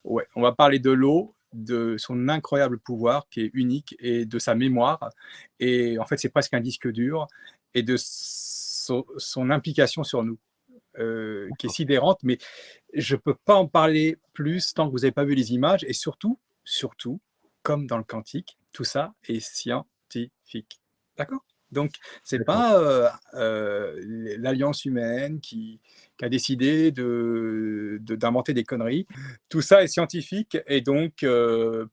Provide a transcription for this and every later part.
Ouais, on va parler de l'eau, de son incroyable pouvoir qui est unique et de sa mémoire. Et en fait, c'est presque un disque dur et de son implication sur nous, qui est sidérante. Mais je ne peux pas en parler plus tant que vous n'avez pas vu les images. Et surtout, comme dans le quantique, tout ça est scientifique. D'accord? Donc, ce n'est D'accord. pas l'alliance humaine qui a décidé d'inventer des conneries. Tout ça est scientifique et donc,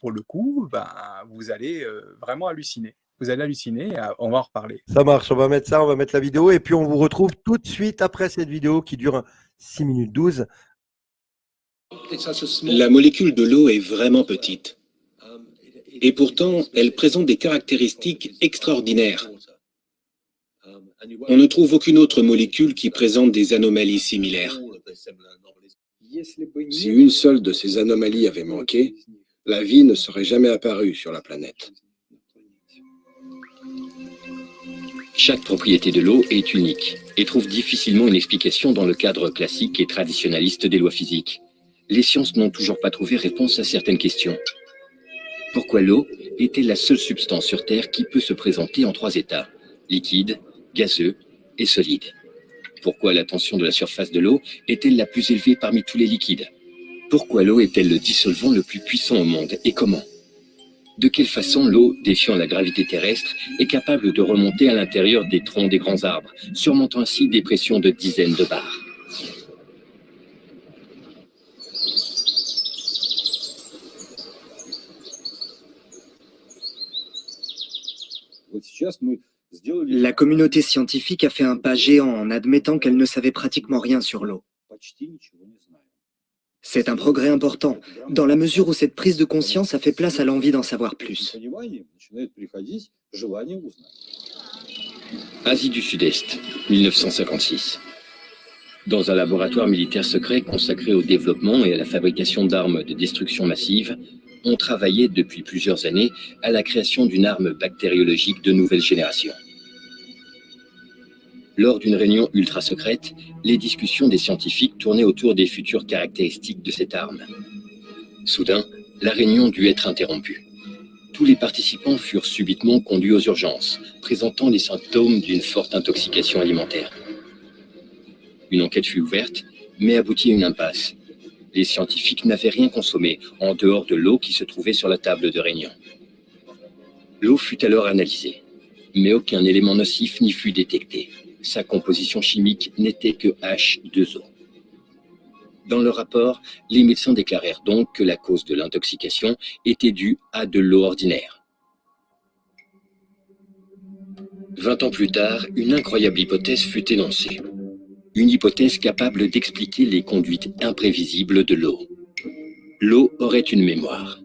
pour le coup, ben, vous allez vraiment halluciner. Vous allez halluciner, on va en reparler. Ça marche, on va mettre ça, on va mettre la vidéo et puis on vous retrouve tout de suite après cette vidéo qui dure 6 minutes 12. La molécule de l'eau est vraiment petite. Et pourtant, elle présente des caractéristiques extraordinaires. On ne trouve aucune autre molécule qui présente des anomalies similaires. Si une seule de ces anomalies avait manqué, la vie ne serait jamais apparue sur la planète. Chaque propriété de l'eau est unique et trouve difficilement une explication dans le cadre classique et traditionnaliste des lois physiques. Les sciences n'ont toujours pas trouvé réponse à certaines questions. Pourquoi l'eau est-elle la seule substance sur Terre qui peut se présenter en 3 états, liquide, gazeux et solide? Pourquoi la tension de la surface de l'eau est-elle la plus élevée parmi tous les liquides? Pourquoi l'eau est-elle le dissolvant le plus puissant au monde et comment? De quelle façon l'eau, défiant la gravité terrestre, est capable de remonter à l'intérieur des troncs des grands arbres, surmontant ainsi des pressions de dizaines de bars? La communauté scientifique a fait un pas géant en admettant qu'elle ne savait pratiquement rien sur l'eau. C'est un progrès important, dans la mesure où cette prise de conscience a fait place à l'envie d'en savoir plus. Asie du Sud-Est, 1956. Dans un laboratoire militaire secret consacré au développement et à la fabrication d'armes de destruction massive, on travaillait depuis plusieurs années à la création d'une arme bactériologique de nouvelle génération. Lors d'une réunion ultra secrète, les discussions des scientifiques tournaient autour des futures caractéristiques de cette arme. Soudain, la réunion dut être interrompue. Tous les participants furent subitement conduits aux urgences, présentant les symptômes d'une forte intoxication alimentaire. Une enquête fut ouverte, mais aboutit à une impasse. Les scientifiques n'avaient rien consommé en dehors de l'eau qui se trouvait sur la table de réunion. L'eau fut alors analysée, mais aucun élément nocif n'y fut détecté. Sa composition chimique n'était que H2O. Dans le rapport, les médecins déclarèrent donc que la cause de l'intoxication était due à de l'eau ordinaire. 20 ans plus tard, une incroyable hypothèse fut énoncée. Une hypothèse capable d'expliquer les conduites imprévisibles de l'eau. L'eau aurait une mémoire.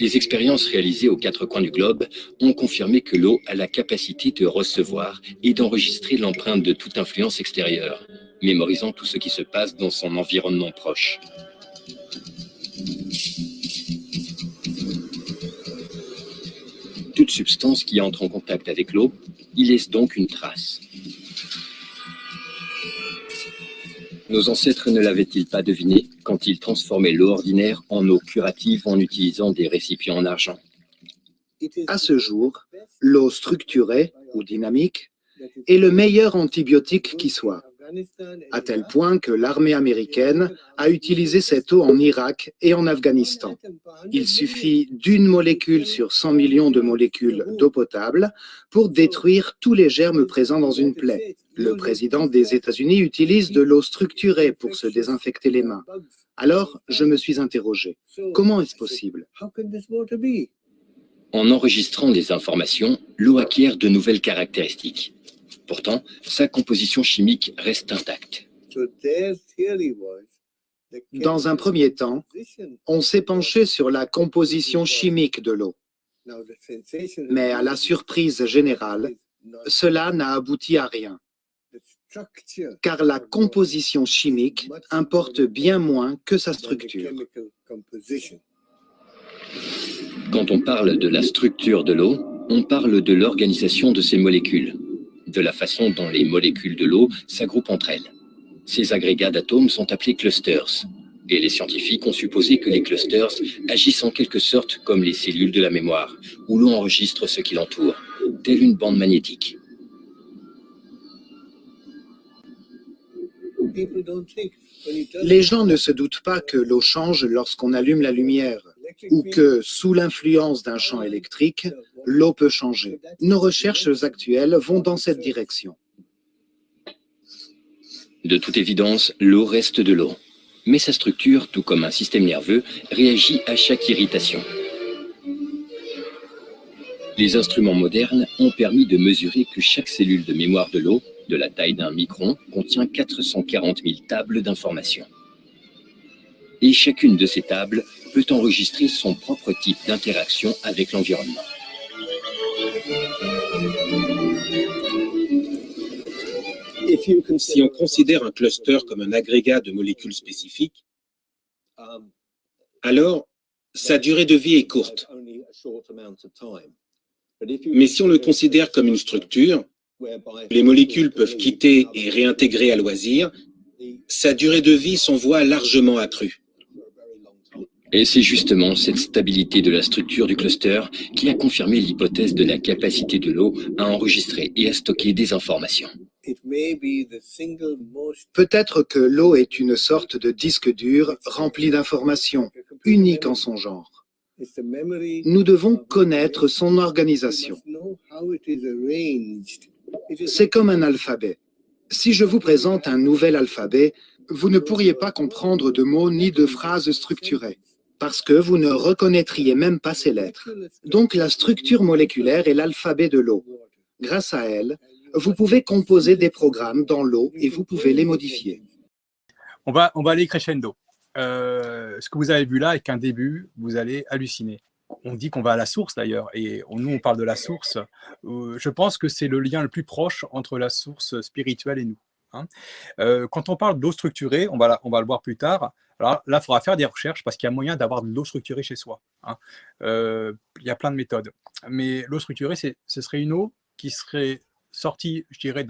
Les expériences réalisées aux 4 coins du globe ont confirmé que l'eau a la capacité de recevoir et d'enregistrer l'empreinte de toute influence extérieure, mémorisant tout ce qui se passe dans son environnement proche. Toute substance qui entre en contact avec l'eau y laisse donc une trace. Nos ancêtres ne l'avaient-ils pas deviné quand ils transformaient l'eau ordinaire en eau curative en utilisant des récipients en argent? À ce jour, l'eau structurée ou dynamique est le meilleur antibiotique qui soit, à tel point que l'armée américaine a utilisé cette eau en Irak et en Afghanistan. Il suffit d'une molécule sur 100 millions de molécules d'eau potable pour détruire tous les germes présents dans une plaie. Le président des États-Unis utilise de l'eau structurée pour se désinfecter les mains. Alors, je me suis interrogé, comment est-ce possible? En enregistrant les informations, l'eau acquiert de nouvelles caractéristiques. Pourtant, sa composition chimique reste intacte. Dans un premier temps, on s'est penché sur la composition chimique de l'eau. Mais à la surprise générale, cela n'a abouti à rien. Car la composition chimique importe bien moins que sa structure. Quand on parle de la structure de l'eau, on parle de l'organisation de ses molécules, de la façon dont les molécules de l'eau s'agroupent entre elles. Ces agrégats d'atomes sont appelés clusters, Et les scientifiques ont supposé que les clusters agissent en quelque sorte comme les cellules de la mémoire, où l'on enregistre ce qui l'entoure, telle une bande magnétique. Les gens ne se doutent pas que l'eau change lorsqu'on allume la lumière ou que, sous l'influence d'un champ électrique, l'eau peut changer. Nos recherches actuelles vont dans cette direction. De toute évidence, l'eau reste de l'eau. Mais sa structure, tout comme un système nerveux, réagit à chaque irritation. Les instruments modernes ont permis de mesurer que chaque cellule de mémoire de l'eau, de la taille d'un micron, contient 440 000 tables d'informations. Et chacune de ces tables peut enregistrer son propre type d'interaction avec l'environnement. Si on considère un cluster comme un agrégat de molécules spécifiques, alors sa durée de vie est courte. Mais si on le considère comme une structure, les molécules peuvent quitter et réintégrer à loisir, sa durée de vie s'en voit largement accrue. Et c'est justement cette stabilité de la structure du cluster qui a confirmé l'hypothèse de la capacité de l'eau à enregistrer et à stocker des informations. Peut-être que l'eau est une sorte de disque dur rempli d'informations, unique en son genre. Nous devons connaître son organisation. C'est comme un alphabet. Si je vous présente un nouvel alphabet, vous ne pourriez pas comprendre de mots ni de phrases structurées, parce que vous ne reconnaîtriez même pas ces lettres. Donc la structure moléculaire est l'alphabet de l'eau. Grâce à elle, vous pouvez composer des programmes dans l'eau et vous pouvez les modifier. On va aller crescendo. Ce que vous avez vu là avec un début, vous allez halluciner. On dit qu'on va à la source d'ailleurs, et nous on parle de la source. Je pense que c'est le lien le plus proche entre la source spirituelle et nous. Hein. Quand on parle d'eau structurée, on va le voir plus tard. Alors là, il faudra faire des recherches parce qu'il y a moyen d'avoir de l'eau structurée chez soi. Hein. Il y a plein de méthodes. Mais l'eau structurée, ce serait une eau qui serait sortie, je dirais,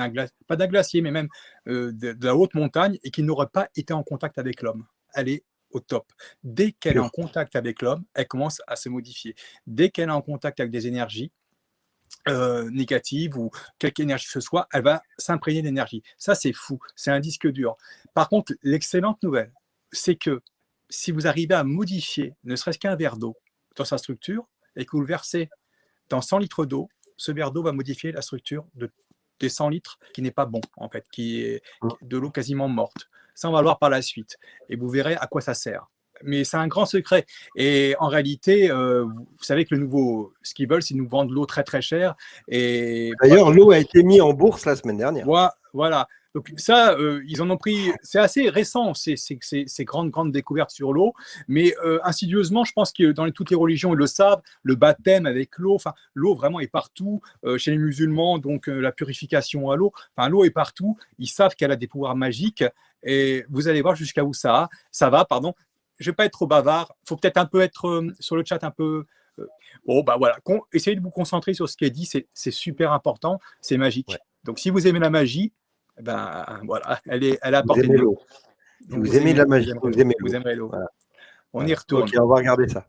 pas d'un glacier, mais même de la haute montagne et qui n'aurait pas été en contact avec l'homme. Elle est au top. Dès qu'elle est en contact avec l'homme, elle commence à se modifier. Dès qu'elle est en contact avec des énergies négatives ou quelque énergie que ce soit, elle va s'imprégner d'énergie. Ça, c'est fou. C'est un disque dur. Par contre, l'excellente nouvelle, c'est que si vous arrivez à modifier ne serait-ce qu'un verre d'eau dans sa structure et que vous le versez dans 100 litres d'eau, ce verre d'eau va modifier la structure des 100 litres qui n'est pas bon, en fait, qui est de l'eau quasiment morte. Ça, on va le voir par la suite. Et vous verrez à quoi ça sert. Mais c'est un grand secret. Et en réalité, vous savez que ce qu'ils veulent, c'est nous vendre l'eau très, très chère. D'ailleurs, l'eau a été mise en bourse la semaine dernière. Voilà. Donc ça, ils en ont pris, c'est assez récent, ces grandes découvertes sur l'eau, mais insidieusement, je pense que dans toutes les religions, ils le savent, le baptême avec l'eau, enfin, l'eau vraiment est partout, chez les musulmans, donc la purification à l'eau, enfin, l'eau est partout, ils savent qu'elle a des pouvoirs magiques, et vous allez voir jusqu'à où ça va, pardon. Je ne vais pas être trop bavard, il faut peut-être un peu être sur le chat un peu... Bon, bah voilà, essayez de vous concentrer sur ce qui est dit, c'est super important, c'est magique. Ouais. Donc si vous aimez la magie, ben voilà, elle est à portée de l'eau. Vous aimez la magie, vous aimerez l'eau. Voilà. On y retourne. Ok, on va regarder ça.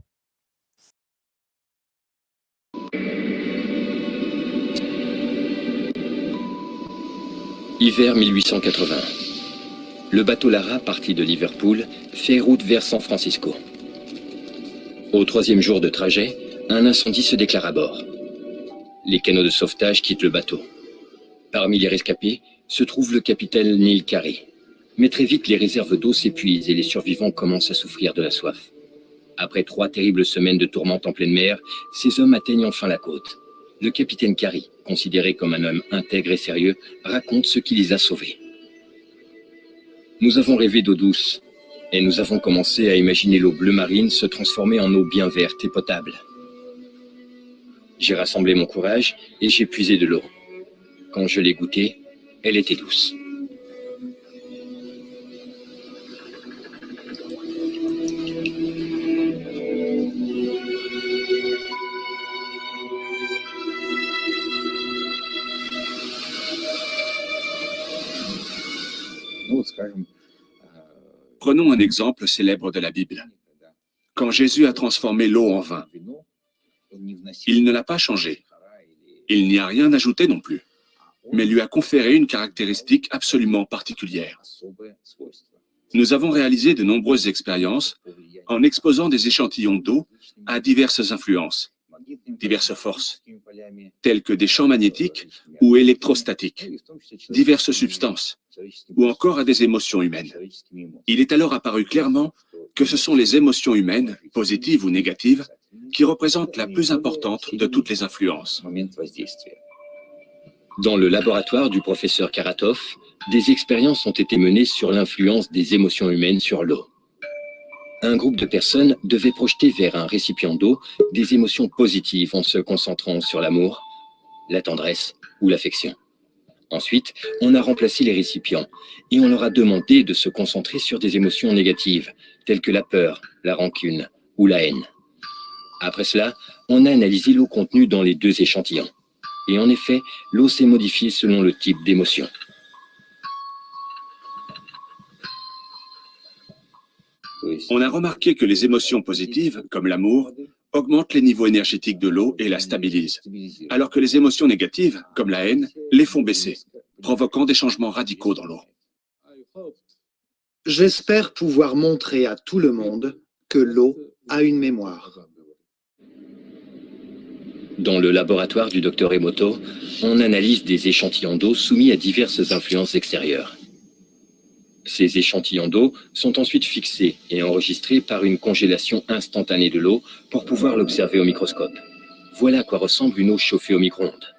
Hiver 1880. Le bateau Lara, parti de Liverpool, fait route vers San Francisco. Au 3e jour de trajet, un incendie se déclare à bord. Les canots de sauvetage quittent le bateau. Parmi les rescapés se trouve le capitaine Neil Carey. Mais très vite, les réserves d'eau s'épuisent et les survivants commencent à souffrir de la soif. Après 3 terribles semaines de tourmente en pleine mer, ces hommes atteignent enfin la côte. Le capitaine Carey, considéré comme un homme intègre et sérieux, raconte ce qui les a sauvés. Nous avons rêvé d'eau douce, et nous avons commencé à imaginer l'eau bleu marine se transformer en eau bien verte et potable. J'ai rassemblé mon courage et j'ai puisé de l'eau. Quand je l'ai goûtée, elle était douce. Prenons un exemple célèbre de la Bible. Quand Jésus a transformé l'eau en vin, il ne l'a pas changé. Il n'y a rien ajouté non plus, mais lui a conféré une caractéristique absolument particulière. Nous avons réalisé de nombreuses expériences en exposant des échantillons d'eau à diverses influences, diverses forces, telles que des champs magnétiques ou électrostatiques, diverses substances, ou encore à des émotions humaines. Il est alors apparu clairement que ce sont les émotions humaines, positives ou négatives, qui représentent la plus importante de toutes les influences. Dans le laboratoire du professeur Karatov, des expériences ont été menées sur l'influence des émotions humaines sur l'eau. Un groupe de personnes devait projeter vers un récipient d'eau des émotions positives en se concentrant sur l'amour, la tendresse ou l'affection. Ensuite, on a remplacé les récipients et on leur a demandé de se concentrer sur des émotions négatives, telles que la peur, la rancune ou la haine. Après cela, on a analysé l'eau contenue dans les deux échantillons. Et en effet, l'eau s'est modifiée selon le type d'émotion. On a remarqué que les émotions positives, comme l'amour, augmentent les niveaux énergétiques de l'eau et la stabilisent, alors que les émotions négatives, comme la haine, les font baisser, provoquant des changements radicaux dans l'eau. J'espère pouvoir montrer à tout le monde que l'eau a une mémoire. Dans le laboratoire du Dr Emoto, on analyse des échantillons d'eau soumis à diverses influences extérieures. Ces échantillons d'eau sont ensuite fixés et enregistrés par une congélation instantanée de l'eau pour pouvoir l'observer au microscope. Voilà à quoi ressemble une eau chauffée au micro-ondes.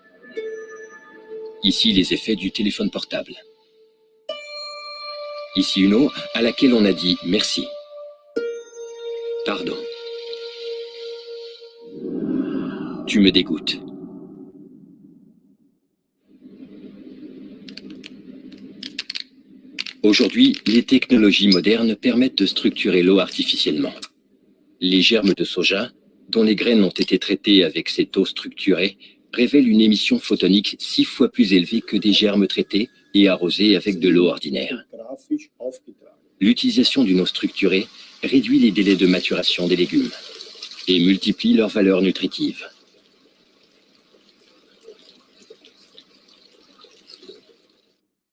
Ici, les effets du téléphone portable. Ici, une eau à laquelle on a dit merci. Pardon. Tu me dégoûtes. Aujourd'hui, les technologies modernes permettent de structurer l'eau artificiellement. Les germes de soja, dont les graines ont été traitées avec cette eau structurée, révèlent une émission photonique 6 fois plus élevée que des germes traités et arrosés avec de l'eau ordinaire. L'utilisation d'une eau structurée réduit les délais de maturation des légumes et multiplie leur valeur nutritive.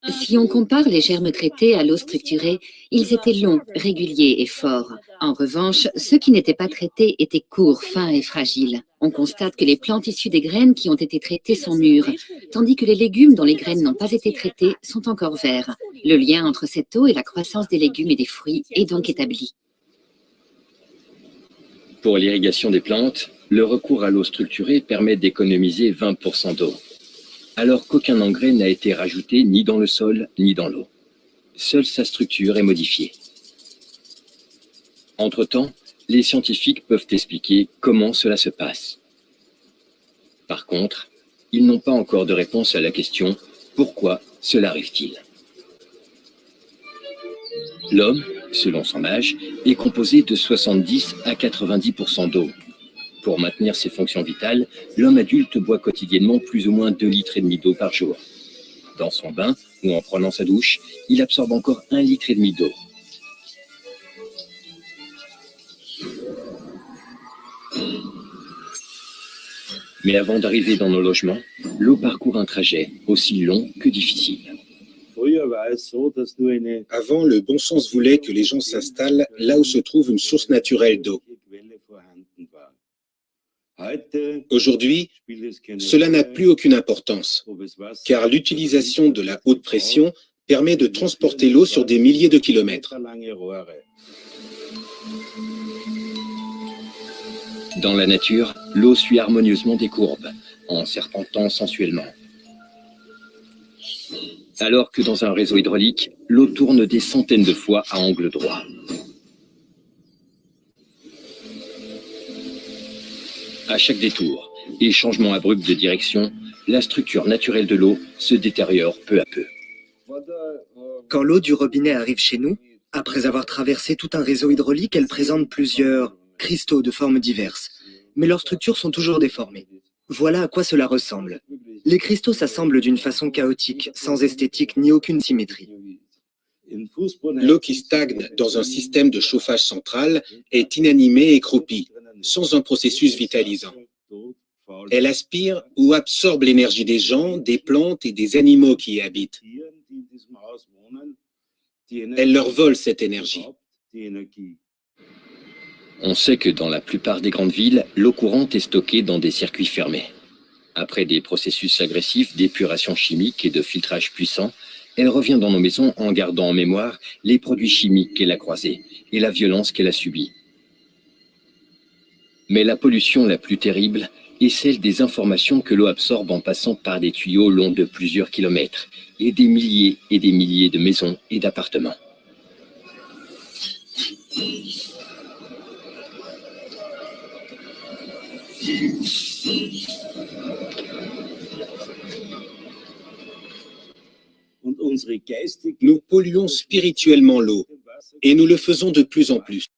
Si on compare les germes traités à l'eau structurée, ils étaient longs, réguliers et forts. En revanche, ceux qui n'étaient pas traités étaient courts, fins et fragiles. On constate que les plantes issues des graines qui ont été traitées sont mûres, tandis que les légumes dont les graines n'ont pas été traitées sont encore verts. Le lien entre cette eau et la croissance des légumes et des fruits est donc établi. Pour l'irrigation des plantes, le recours à l'eau structurée permet d'économiser 20% d'eau, alors qu'aucun engrais n'a été rajouté ni dans le sol ni dans l'eau. Seule sa structure est modifiée. Entre-temps, les scientifiques peuvent expliquer comment cela se passe. Par contre, ils n'ont pas encore de réponse à la question « Pourquoi cela arrive-t-il » L'homme, selon son âge, est composé de 70 à 90% d'eau. Pour maintenir ses fonctions vitales, l'homme adulte boit quotidiennement plus ou moins 2,5 litres d'eau par jour. Dans son bain ou en prenant sa douche, il absorbe encore 1,5 litre d'eau. Mais avant d'arriver dans nos logements, l'eau parcourt un trajet aussi long que difficile. Avant, le bon sens voulait que les gens s'installent là où se trouve une source naturelle d'eau. Aujourd'hui, cela n'a plus aucune importance, car l'utilisation de la haute pression permet de transporter l'eau sur des milliers de kilomètres. Dans la nature, l'eau suit harmonieusement des courbes, en serpentant sensuellement. Alors que dans un réseau hydraulique, l'eau tourne des centaines de fois à angle droit. À chaque détour et changement abrupt de direction, la structure naturelle de l'eau se détériore peu à peu. Quand l'eau du robinet arrive chez nous, après avoir traversé tout un réseau hydraulique, elle présente plusieurs cristaux de formes diverses, mais leurs structures sont toujours déformées. Voilà à quoi cela ressemble. Les cristaux s'assemblent d'une façon chaotique, sans esthétique ni aucune symétrie. L'eau qui stagne dans un système de chauffage central est inanimée et croupie, sans un processus vitalisant. Elle aspire ou absorbe l'énergie des gens, des plantes et des animaux qui y habitent. Elle leur vole cette énergie. On sait que dans la plupart des grandes villes, l'eau courante est stockée dans des circuits fermés. Après des processus agressifs d'épuration chimique et de filtrage puissant, elle revient dans nos maisons en gardant en mémoire les produits chimiques qu'elle a croisés et la violence qu'elle a subie. Mais la pollution la plus terrible est celle des informations que l'eau absorbe en passant par des tuyaux longs de plusieurs kilomètres et des milliers de maisons et d'appartements. Nous polluons spirituellement l'eau et nous le faisons de plus en plus.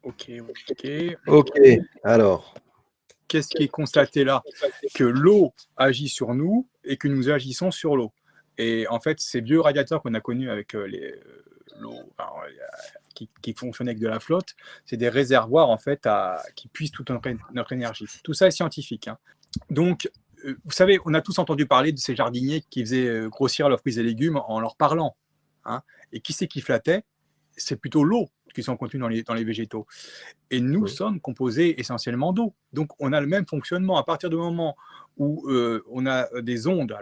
Ok. Ok, alors. Qu'est-ce qui est constaté là? Que l'eau agit sur nous et que nous agissons sur l'eau. Et en fait, ces vieux radiateurs qu'on a connus avec l'eau qui fonctionnaient avec de la flotte, c'est des réservoirs en fait qui puisent toute notre énergie. Tout ça est scientifique. Hein. Donc, vous savez, on a tous entendu parler de ces jardiniers qui faisaient grossir leurs fruits et légumes en leur parlant. Hein. Et qui c'est qui flattait? C'est plutôt l'eau qui sont contenus dans les végétaux. Et nous sommes composés essentiellement d'eau. Donc, on a le même fonctionnement. À partir du moment où on a des ondes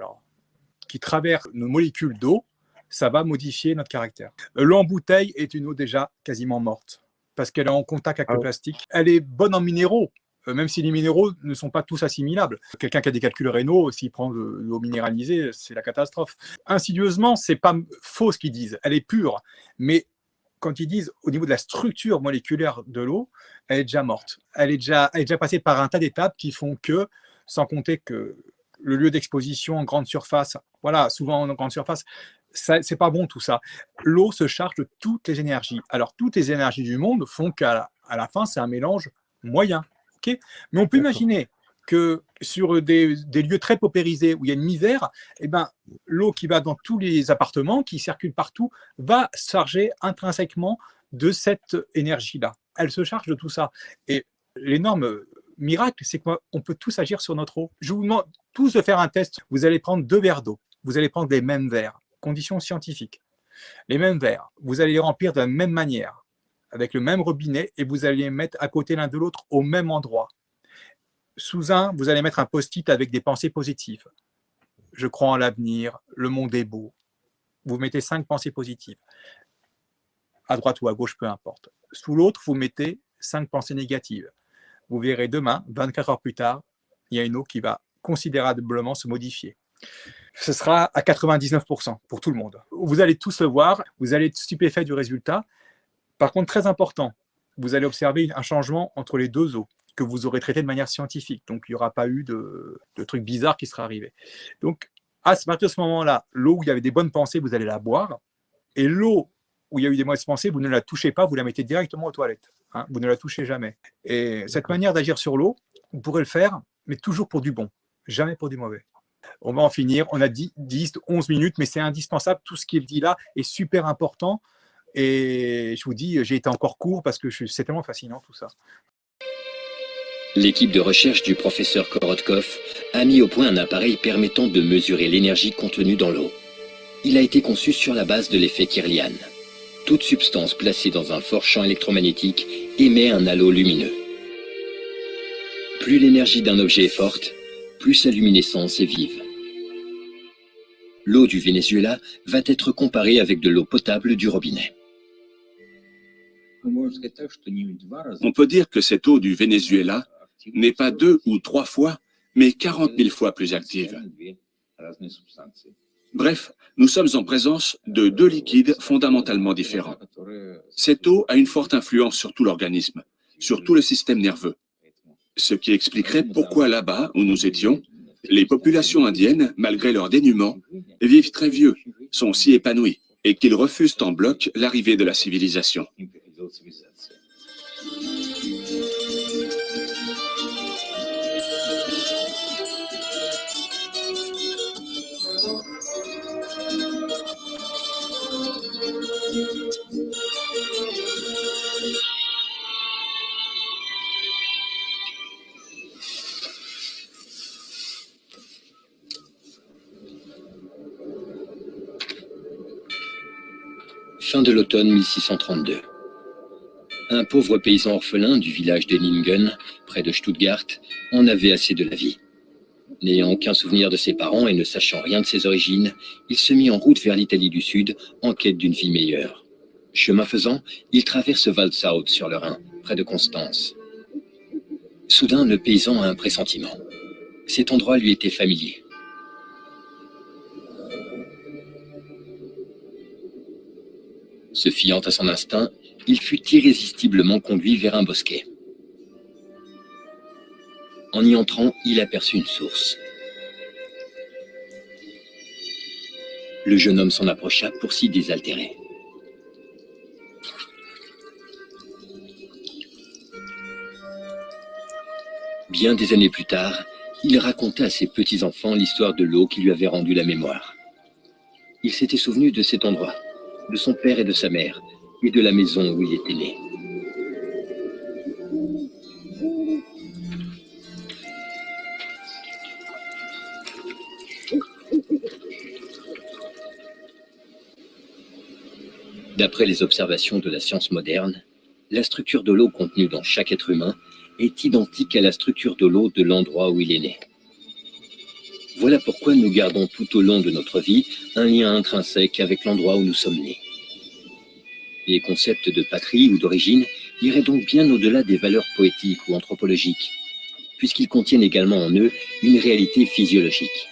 qui traversent nos molécules d'eau, ça va modifier notre caractère. L'eau en bouteille est une eau déjà quasiment morte parce qu'elle est en contact avec le plastique. Elle est bonne en minéraux, même si les minéraux ne sont pas tous assimilables. Quelqu'un qui a des calculs rénaux, s'il prend de l'eau minéralisée, c'est la catastrophe. Insidieusement, c'est pas faux ce qu'ils disent. Elle est pure, mais quand ils disent au niveau de la structure moléculaire de l'eau, elle est déjà morte. Elle est déjà passée par un tas d'étapes qui font que, sans compter que le lieu d'exposition en grande surface, voilà, souvent en grande surface, c'est pas bon tout ça. L'eau se charge de toutes les énergies. Alors, toutes les énergies du monde font qu'à la fin, c'est un mélange moyen. Okay, mais on peut imaginer que sur des lieux très paupérisés où il y a une misère, eh ben, l'eau qui va dans tous les appartements, qui circule partout, va se charger intrinsèquement de cette énergie-là. Elle se charge de tout ça. Et l'énorme miracle, c'est qu'on peut tous agir sur notre eau. Je vous demande tous de faire un test. Vous allez prendre 2 verres d'eau. Vous allez prendre les mêmes verres, conditions scientifiques. Les mêmes verres. Vous allez les remplir de la même manière, avec le même robinet, et vous allez les mettre à côté l'un de l'autre au même endroit. Sous un, vous allez mettre un post-it avec des pensées positives. Je crois en l'avenir, le monde est beau. Vous mettez 5 pensées positives. À droite ou à gauche, peu importe. Sous l'autre, vous mettez 5 pensées négatives. Vous verrez demain, 24 heures plus tard, il y a une eau qui va considérablement se modifier. Ce sera à 99% pour tout le monde. Vous allez tous le voir, vous allez être stupéfait du résultat. Par contre, très important, vous allez observer un changement entre les 2 eaux que vous aurez traité de manière scientifique. Donc, il n'y aura pas eu de trucs bizarres qui seraient arrivés. Donc, à partir de ce moment-là, l'eau où il y avait des bonnes pensées, vous allez la boire. Et l'eau où il y a eu des mauvaises pensées, vous ne la touchez pas, vous la mettez directement aux toilettes. Hein, vous ne la touchez jamais. Et cette manière d'agir sur l'eau, vous pourrez le faire, mais toujours pour du bon, jamais pour du mauvais. On va en finir. On a 10, 11 minutes, mais c'est indispensable. Tout ce qu'il dit là est super important. Et je vous dis, j'ai été encore court parce que c'est tellement fascinant tout ça. L'équipe de recherche du professeur Korotkov a mis au point un appareil permettant de mesurer l'énergie contenue dans l'eau. Il a été conçu sur la base de l'effet Kirlian. Toute substance placée dans un fort champ électromagnétique émet un halo lumineux. Plus l'énergie d'un objet est forte, plus sa luminescence est vive. L'eau du Venezuela va être comparée avec de l'eau potable du robinet. On peut dire que cette eau du Venezuela n'est pas 2 ou 3 fois, mais 40 000 fois plus active. Bref, nous sommes en présence de 2 liquides fondamentalement différents. Cette eau a une forte influence sur tout l'organisme, sur tout le système nerveux. Ce qui expliquerait pourquoi là-bas, où nous étions, les populations indiennes, malgré leur dénuement, vivent très vieux, sont si épanouies, et qu'ils refusent en bloc l'arrivée de la civilisation. Fin de l'automne 1632. Un pauvre paysan orphelin du village de Ningen, près de Stuttgart, en avait assez de la vie. N'ayant aucun souvenir de ses parents et ne sachant rien de ses origines, il se mit en route vers l'Italie du Sud en quête d'une vie meilleure. Chemin faisant, il traverse Waldshut sur le Rhin, près de Constance. Soudain, le paysan a un pressentiment. Cet endroit lui était familier. Se fiant à son instinct, il fut irrésistiblement conduit vers un bosquet. En y entrant, il aperçut une source. Le jeune homme s'en approcha pour s'y désaltérer. Bien des années plus tard, il raconta à ses petits-enfants l'histoire de l'eau qui lui avait rendu la mémoire. Il s'était souvenu de cet endroit, de son père et de sa mère, et de la maison où il était né. D'après les observations de la science moderne, la structure de l'eau contenue dans chaque être humain est identique à la structure de l'eau de l'endroit où il est né. Voilà pourquoi nous gardons tout au long de notre vie un lien intrinsèque avec l'endroit où nous sommes nés. Les concepts de patrie ou d'origine iraient donc bien au-delà des valeurs poétiques ou anthropologiques, puisqu'ils contiennent également en eux une réalité physiologique.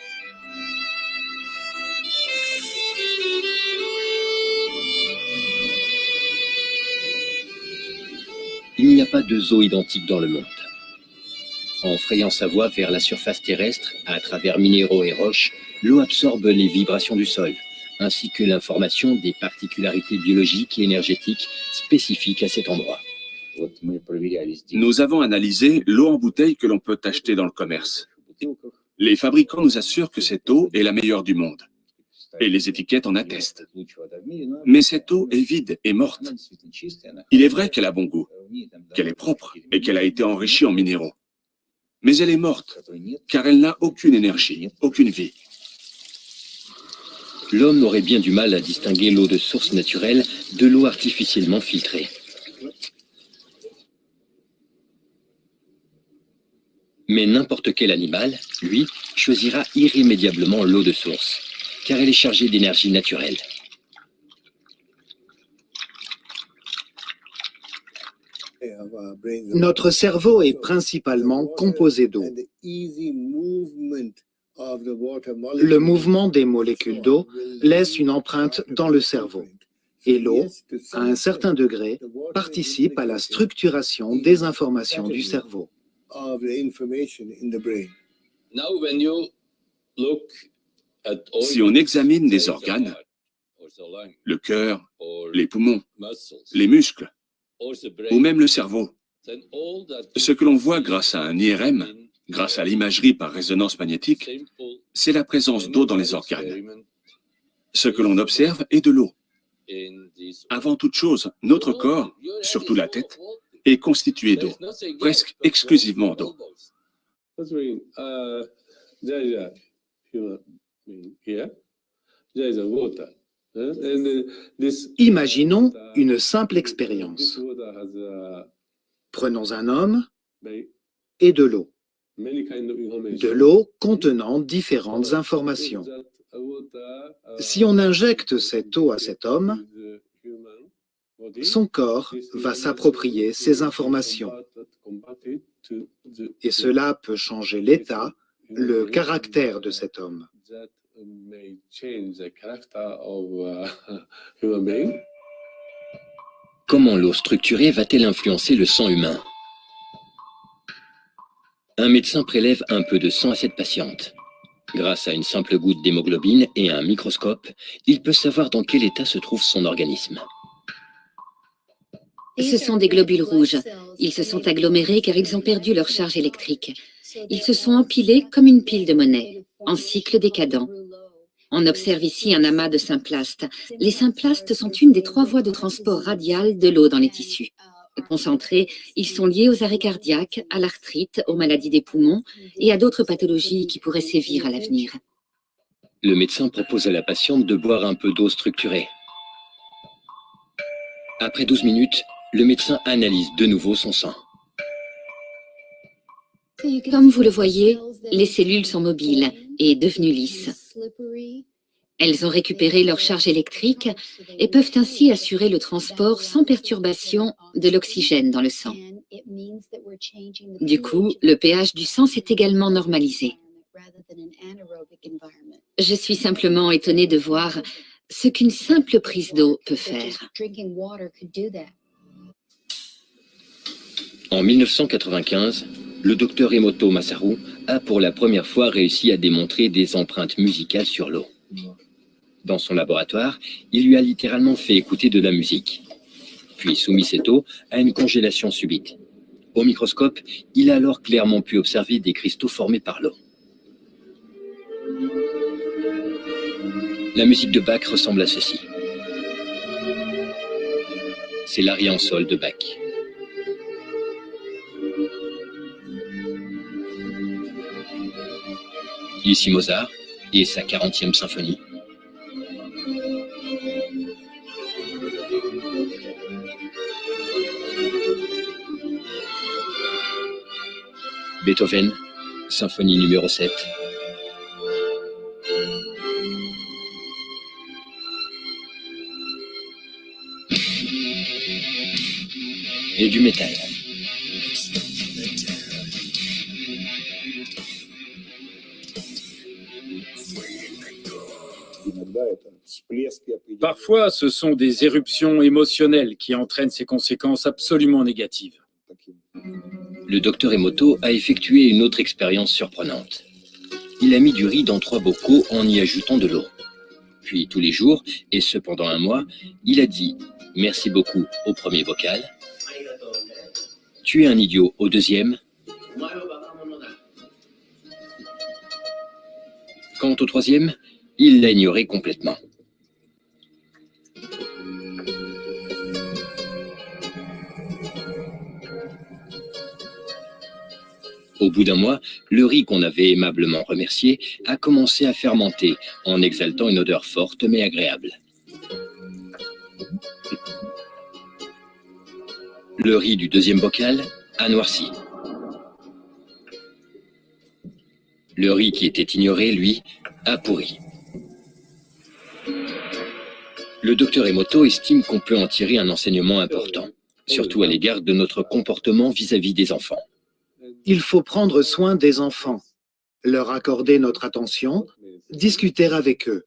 Il n'y a pas deux eaux identiques dans le monde. En frayant sa voie vers la surface terrestre, à travers minéraux et roches, l'eau absorbe les vibrations du sol, ainsi que l'information des particularités biologiques et énergétiques spécifiques à cet endroit. Nous avons analysé l'eau en bouteille que l'on peut acheter dans le commerce. Les fabricants nous assurent que cette eau est la meilleure du monde. Et les étiquettes en attestent. Mais cette eau est vide et morte. Il est vrai qu'elle a bon goût, qu'elle est propre et qu'elle a été enrichie en minéraux. Mais elle est morte, car elle n'a aucune énergie, aucune vie. L'homme aurait bien du mal à distinguer l'eau de source naturelle de l'eau artificiellement filtrée. Mais n'importe quel animal, lui, choisira irrémédiablement l'eau de source, car elle est chargée d'énergie naturelle. Notre cerveau est principalement composé d'eau. Le mouvement des molécules d'eau laisse une empreinte dans le cerveau. Et l'eau, à un certain degré, participe à la structuration des informations du cerveau. Si on examine des organes, le cœur, les poumons, les muscles, ou même le cerveau, ce que l'on voit grâce à un IRM, grâce à l'imagerie par résonance magnétique, c'est la présence d'eau dans les organes. Ce que l'on observe est de l'eau. Avant toute chose, notre corps, surtout la tête, est constitué d'eau, presque exclusivement d'eau. Imaginons une simple expérience. Prenons un homme et de l'eau. De l'eau contenant différentes informations. Si on injecte cette eau à cet homme, son corps va s'approprier ces informations. Et cela peut changer l'état, le caractère de cet homme. Comment l'eau structurée va-t-elle influencer le sang humain? Un médecin prélève un peu de sang à cette patiente. Grâce à une simple goutte d'hémoglobine et à un microscope, il peut savoir dans quel état se trouve son organisme. Ce sont des globules rouges. Ils se sont agglomérés car ils ont perdu leur charge électrique. Ils se sont empilés comme une pile de monnaie, en cycle décadent. On observe ici un amas de symplastes. Les symplastes sont une des 3 voies de transport radial de l'eau dans les tissus. Concentrés, ils sont liés aux arrêts cardiaques, à l'arthrite, aux maladies des poumons et à d'autres pathologies qui pourraient sévir à l'avenir. Le médecin propose à la patiente de boire un peu d'eau structurée. Après 12 minutes, le médecin analyse de nouveau son sang. Comme vous le voyez, les cellules sont mobiles et devenues lisses. Elles ont récupéré leur charge électrique et peuvent ainsi assurer le transport sans perturbation de l'oxygène dans le sang. Du coup, le pH du sang s'est également normalisé. Je suis simplement étonnée de voir ce qu'une simple prise d'eau peut faire. En 1995, le docteur Emoto Masaru a pour la première fois réussi à démontrer des empreintes musicales sur l'eau. Dans son laboratoire, il lui a littéralement fait écouter de la musique, puis soumis cette eau à une congélation subite. Au microscope, il a alors clairement pu observer des cristaux formés par l'eau. La musique de Bach ressemble à ceci. C'est l'arie en sol de Bach. Ici Mozart et sa 40e symphonie. Beethoven, symphonie numéro 7. Et du métal. Parfois, ce sont des éruptions émotionnelles qui entraînent ces conséquences absolument négatives. Le docteur Emoto a effectué une autre expérience surprenante. Il a mis du riz dans 3 bocaux en y ajoutant de l'eau. Puis tous les jours, et ce pendant 1 mois, il a dit « merci beaucoup » au premier bocal, « tu es un idiot » au deuxième. Quant au troisième, il l'a ignoré complètement. Au bout d'1 mois, le riz qu'on avait aimablement remercié a commencé à fermenter en exaltant une odeur forte mais agréable. Le riz du deuxième bocal a noirci. Le riz qui était ignoré, lui, a pourri. Le docteur Emoto estime qu'on peut en tirer un enseignement important, surtout à l'égard de notre comportement vis-à-vis des enfants. Il faut prendre soin des enfants, leur accorder notre attention, discuter avec eux.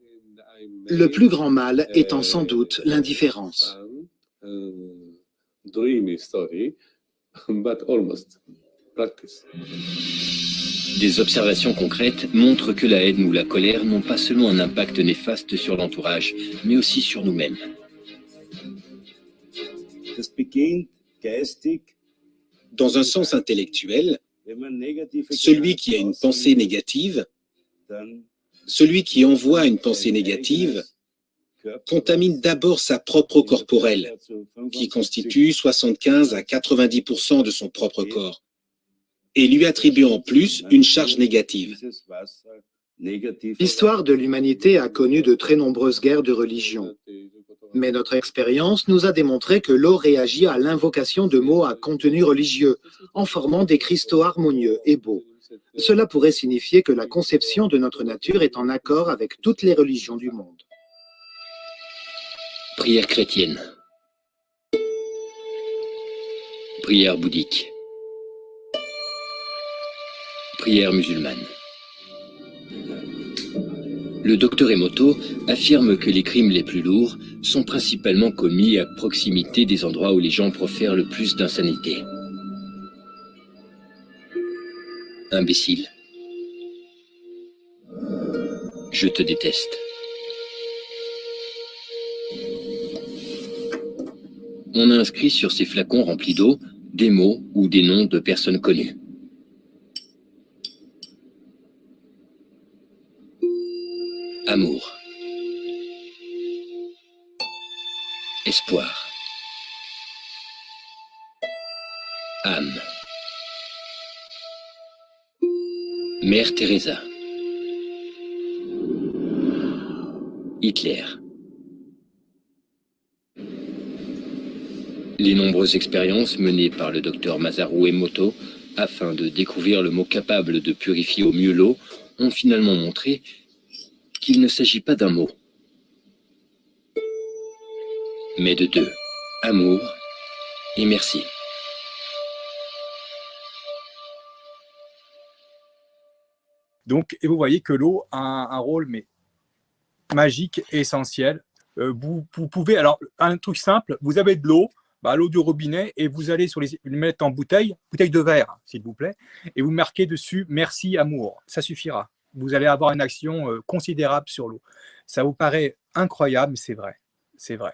Le plus grand mal étant sans doute l'indifférence. Des observations concrètes montrent que la haine ou la colère n'ont pas seulement un impact néfaste sur l'entourage, mais aussi sur nous-mêmes. Dans un sens intellectuel, celui qui a une pensée négative, celui qui envoie une pensée négative, contamine d'abord sa propre corporelle, qui constitue 75 à 90% de son propre corps, et lui attribue en plus une charge négative. L'histoire de l'humanité a connu de très nombreuses guerres de religion. Mais notre expérience nous a démontré que l'eau réagit à l'invocation de mots à contenu religieux, en formant des cristaux harmonieux et beaux. Cela pourrait signifier que la conception de notre nature est en accord avec toutes les religions du monde. Prière chrétienne. Prière bouddhique. Prière musulmane. Le docteur Emoto affirme que les crimes les plus lourds sont principalement commis à proximité des endroits où les gens profèrent le plus d'insanité. Imbécile. Je te déteste. On a inscrit sur ces flacons remplis d'eau des mots ou des noms de personnes connues. Amour. Espoir. Âme. Mère Teresa. Hitler. Les nombreuses expériences menées par le docteur Masaru Emoto afin de découvrir le mot capable de purifier au mieux l'eau ont finalement montré qu'il ne s'agit pas d'un mot, mais de deux, amour et merci. Donc, et vous voyez que l'eau a un rôle mais magique et essentiel. Vous pouvez, alors un truc simple, vous avez de l'eau, l'eau du robinet, et vous allez le mettre en bouteille de verre, s'il vous plaît, et vous marquez dessus « Merci, amour ». Ça suffira. Vous allez avoir une action considérable sur l'eau. Ça vous paraît incroyable, mais c'est vrai. C'est vrai.